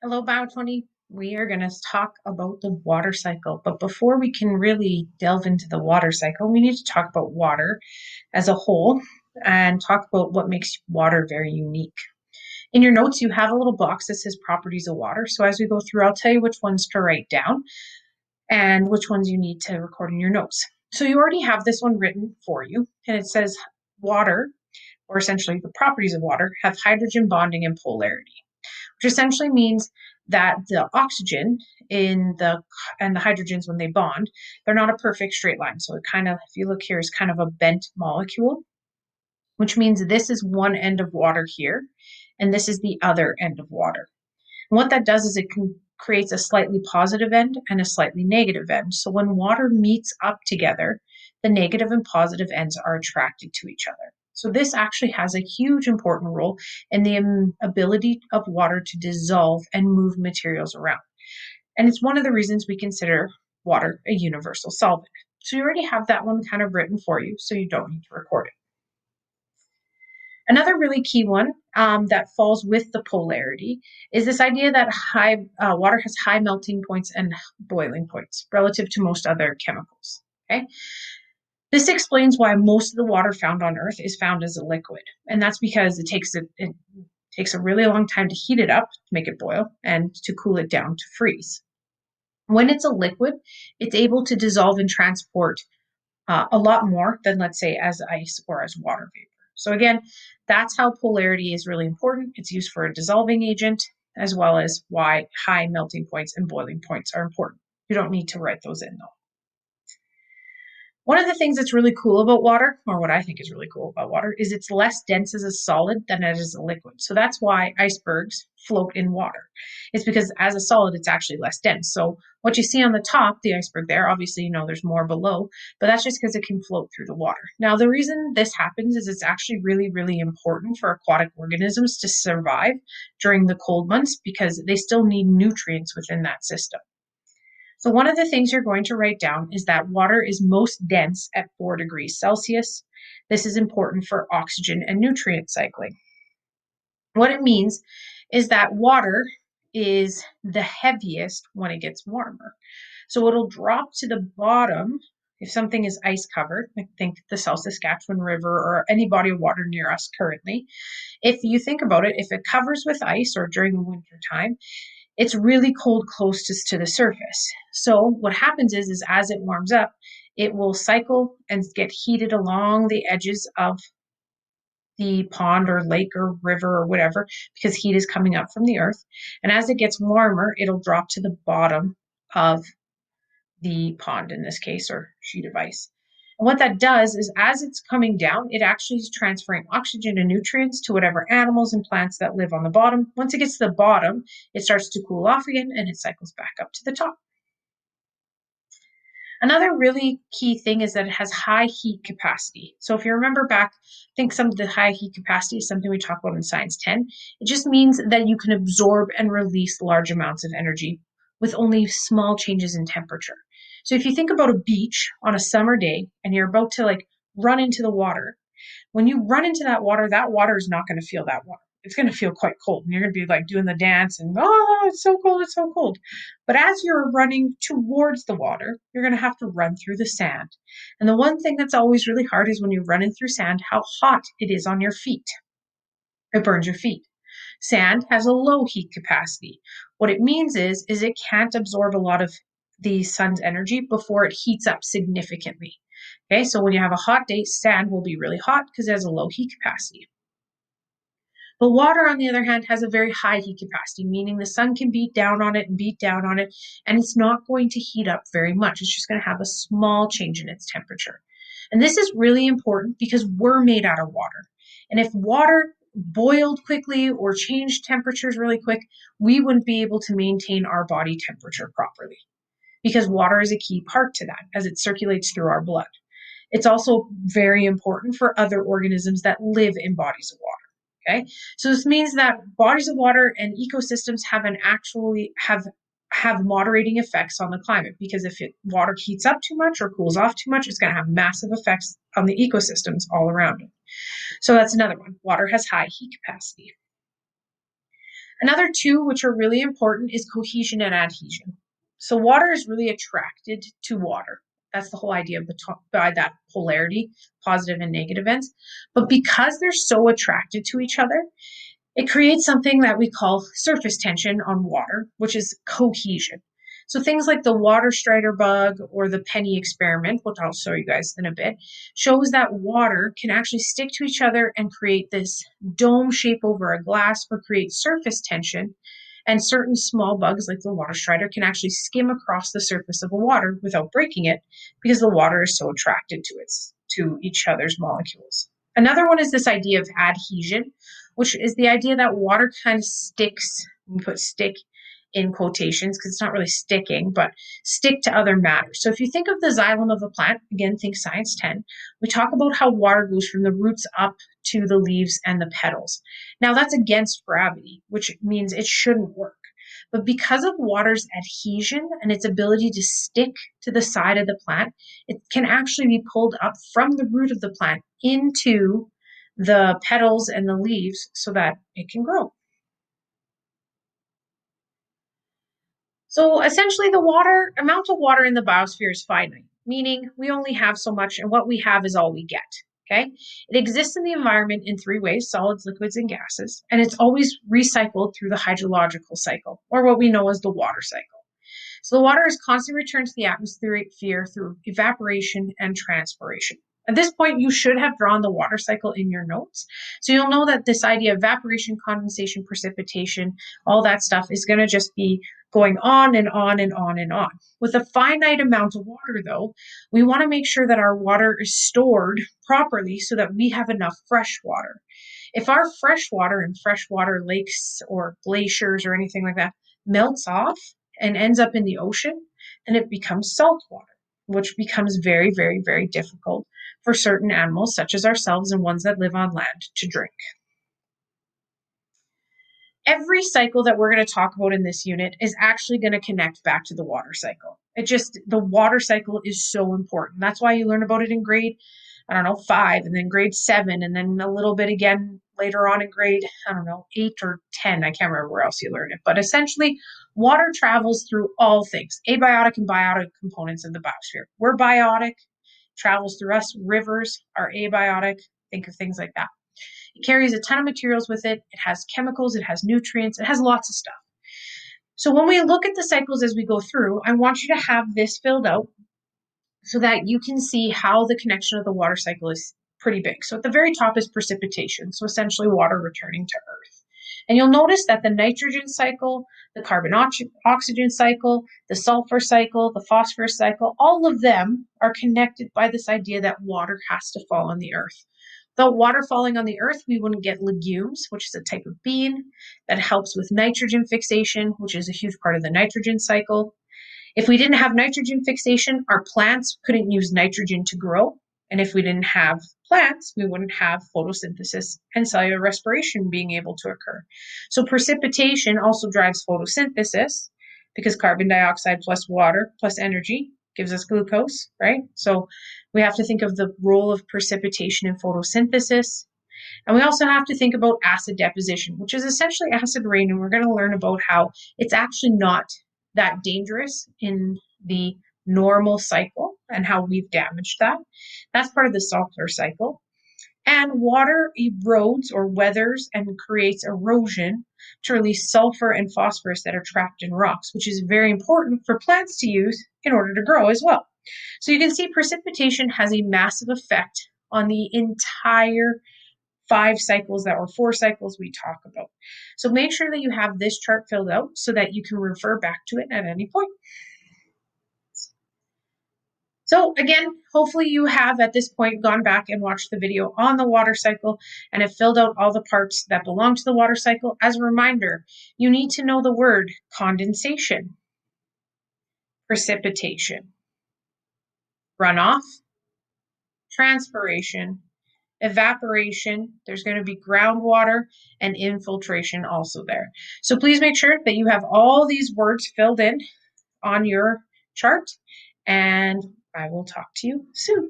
Hello, Bio20. We are going to talk about the water cycle. But before we can really delve into the water cycle, we need to talk about water as a whole and talk about what makes water very unique. In your notes, you have a little box that says properties of water. So as we go through, I'll tell you which ones to write down and which ones you need to record in your notes. So you already have this one written for you, and it says water, or essentially the properties of water, have hydrogen bonding and polarity, which essentially means that the oxygen in the and the hydrogens, when they bond, they're not a perfect straight line. So it kind of, if you look here, is kind of a bent molecule, which means this is one end of water here, and this is the other end of water. And what that does is creates a slightly positive end and a slightly negative end. So when water meets up together, the negative and positive ends are attracted to each other. So this actually has a huge important role in the ability of water to dissolve and move materials around. And it's one of the reasons we consider water a universal solvent. So you already have that one kind of written for you, so you don't need to record it. Another really key one that falls with the polarity is this idea that water has high melting points and boiling points relative to most other chemicals. Okay, this explains why most of the water found on Earth is found as a liquid, and that's because it takes a really long time to heat it up to make it boil and to cool it down to freeze. When it's a liquid, it's able to dissolve and transport a lot more than, let's say, as ice or as water vapor. So again, that's how polarity is really important. It's used for a dissolving agent, as well as why high melting points and boiling points are important. You don't need to write those in though. One of the things that's really cool about water, or what I think is really cool about water, is it's less dense as a solid than it is a liquid. So that's why icebergs float in water. It's because as a solid, it's actually less dense. So what you see on the top, the iceberg there, obviously, there's more below, but that's just because it can float through the water. Now, the reason this happens is it's actually really, really important for aquatic organisms to survive during the cold months because they still need nutrients within that system. So one of the things you're going to write down is that water is most dense at 4 degrees Celsius. This is important for oxygen and nutrient cycling. What it means is that water is the heaviest when it gets warmer. So it'll drop to the bottom if something is ice covered. I think the South Saskatchewan River or any body of water near us currently. If you think about it, if it covers with ice or during the winter time, it's really cold closest to the surface. So what happens is as it warms up, it will cycle and get heated along the edges of the pond or lake or river or whatever, because heat is coming up from the earth. And as it gets warmer, it'll drop to the bottom of the pond in this case, or sheet of ice. And what that does is as it's coming down, it actually is transferring oxygen and nutrients to whatever animals and plants that live on the bottom. Once it gets to the bottom, it starts to cool off again and it cycles back up to the top. Another really key thing is that it has high heat capacity. So if you remember back, I think some of the high heat capacity is something we talk about in Science 10. It just means that you can absorb and release large amounts of energy with only small changes in temperature. So if you think about a beach on a summer day and you're about to run into the water, when you run into that water is not going to feel that warm. It's going to feel quite cold. And you're going to be doing the dance and, oh, it's so cold, it's so cold. But as you're running towards the water, you're going to have to run through the sand. And the one thing that's always really hard is when you're running through sand, how hot it is on your feet. It burns your feet. Sand has a low heat capacity. What it means is it can't absorb a lot of the sun's energy before it heats up significantly. Okay, so when you have a hot day, sand will be really hot because it has a low heat capacity. But water, on the other hand, has a very high heat capacity, meaning the sun can beat down on it and beat down on it, and it's not going to heat up very much. It's just going to have a small change in its temperature. And this is really important because we're made out of water. And if water boiled quickly or changed temperatures really quick, we wouldn't be able to maintain our body temperature properly because water is a key part to that as it circulates through our blood. It's also very important for other organisms that live in bodies of water. Okay, so this means that bodies of water and ecosystems have moderating effects on the climate because if water heats up too much or cools off too much, it's going to have massive effects on the ecosystems all around it. So that's another one. Water has high heat capacity. Another two, which are really important, is cohesion and adhesion. So water is really attracted to water. That's the whole idea by that polarity, positive and negative ends. But because they're so attracted to each other, it creates something that we call surface tension on water, which is cohesion. So things like the water strider bug or the penny experiment, which I'll show you guys in a bit, shows that water can actually stick to each other and create this dome shape over a glass or create surface tension. And certain small bugs like the water strider can actually skim across the surface of the water without breaking it because the water is so attracted to each other's molecules. Another one is this idea of adhesion, which is the idea that water kind of sticks. We put stick in quotations because it's not really sticking, but stick to other matter. So if you think of the xylem of a plant, again, think science 10, we talk about how water goes from the roots up to the leaves and the petals. Now that's against gravity, which means it shouldn't work. But because of water's adhesion and its ability to stick to the side of the plant, it can actually be pulled up from the root of the plant into the petals and the leaves so that it can grow. So essentially, the amount of water in the biosphere is finite, meaning we only have so much, and what we have is all we get. Okay? It exists in the environment in three ways: solids, liquids, and gases, and it's always recycled through the hydrological cycle, or what we know as the water cycle. So the water is constantly returned to the atmosphere through evaporation and transpiration. At this point, you should have drawn the water cycle in your notes. So you'll know that this idea of evaporation, condensation, precipitation, all that stuff is going to just be going on and on and on and on. With a finite amount of water, though, we want to make sure that our water is stored properly so that we have enough fresh water. If our fresh water in freshwater lakes or glaciers or anything like that melts off and ends up in the ocean, then it becomes salt water, which becomes very, very, very difficult for certain animals, such as ourselves and ones that live on land, to drink. Every cycle that we're going to talk about in this unit is actually going to connect back to the water cycle. The water cycle is so important. That's why you learn about it in grade, I don't know, 5, and then grade 7, and then a little bit again later on in grade, I don't know, 8 or 10. I can't remember where else you learn it. But essentially, water travels through all things, abiotic and biotic components of the biosphere. We're biotic, travels through us. Rivers are abiotic. Think of things like that. It carries a ton of materials with it. It has chemicals, it has nutrients, it has lots of stuff. So when we look at the cycles as we go through, I want you to have this filled out so that you can see how the connection of the water cycle is pretty big. So at the very top is precipitation, so essentially water returning to Earth. And you'll notice that the nitrogen cycle, the carbon oxygen cycle, the sulfur cycle, the phosphorus cycle, all of them are connected by this idea that water has to fall on the Earth. Without water falling on the Earth, we wouldn't get legumes, which is a type of bean that helps with nitrogen fixation, which is a huge part of the nitrogen cycle. If we didn't have nitrogen fixation, our plants couldn't use nitrogen to grow. And if we didn't have plants, we wouldn't have photosynthesis and cellular respiration being able to occur. So precipitation also drives photosynthesis because carbon dioxide plus water plus energy gives us glucose, right? So we have to think of the role of precipitation in photosynthesis. And we also have to think about acid deposition, which is essentially acid rain. And we're going to learn about how it's actually not that dangerous in the normal cycle and how we've damaged that. That's part of the sulfur cycle. And water erodes or weathers and creates erosion to release sulfur and phosphorus that are trapped in rocks, which is very important for plants to use in order to grow as well. So you can see precipitation has a massive effect on the entire 4 cycles we talk about. So make sure that you have this chart filled out so that you can refer back to it at any point. So again, hopefully you have at this point gone back and watched the video on the water cycle and have filled out all the parts that belong to the water cycle. As a reminder, you need to know the word condensation, precipitation, runoff, transpiration, evaporation, there's going to be groundwater, and infiltration also there. So please make sure that you have all these words filled in on your chart, and I will talk to you soon.